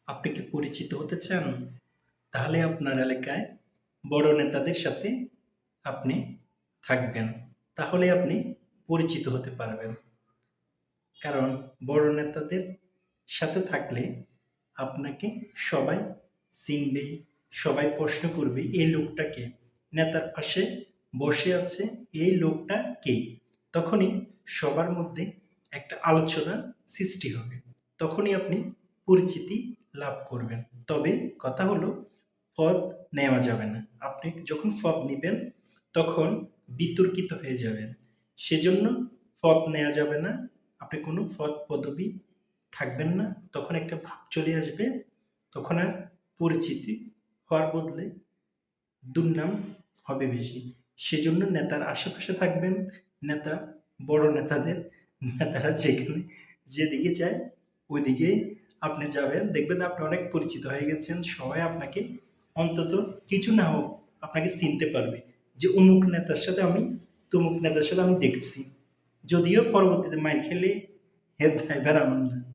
আপনি কি পরিচিত হতে চান? তাহলে আপনার এলাকায় বড় নেতাদের সাথে আপনি থাকবেন। তাহলে আপনি পরিচিত হতে পারবেন। কারণ বড় নেতাদের সাথে থাকলে আপনাকে সবাই চিনবে, সবাই প্রশ্ন করবে, "এই লোকটা কে? নেতার পাশে বসে আছে, এই লোকটা কে?" তখনই সবার মধ্যে একটা আলোচনা সৃষ্টি হবে। তখনই আপনি পরিচিতি লাভ করবেন। তবে কথা হলো পদ নেওয়া যাবে না। আপনি যখন পদ নিবেন তখন বিতর্কিত হয়ে যাবেন। সেজন্য পদ নেয়া যাবে না। আপনি কোনো পদ-পদবি থাকবেন না। তখন একটা ভাব চলে আসবে। তখন আর পরিচিতি হওয়ার বদলে দুর্নাম হবে বেশি। সেজন্য নেতার আশেপাশে থাকবেন। নেতা বড় নেতারা যেদিকে যায় ওইদিকেই আপনি যাবেন। দেখবেন আপনি অনেক পরিচিত হয়ে গেছেন। সবাই আপনাকে অন্তত কিছু না হোক আপনাকে চিনতে পারবে যে অমুক নেতার সাথে আমি তমুক নেতার সাথে আমি দেখছি। যদিও পরবর্তীতে মাইর খেলে এর দায়ভার আমার না।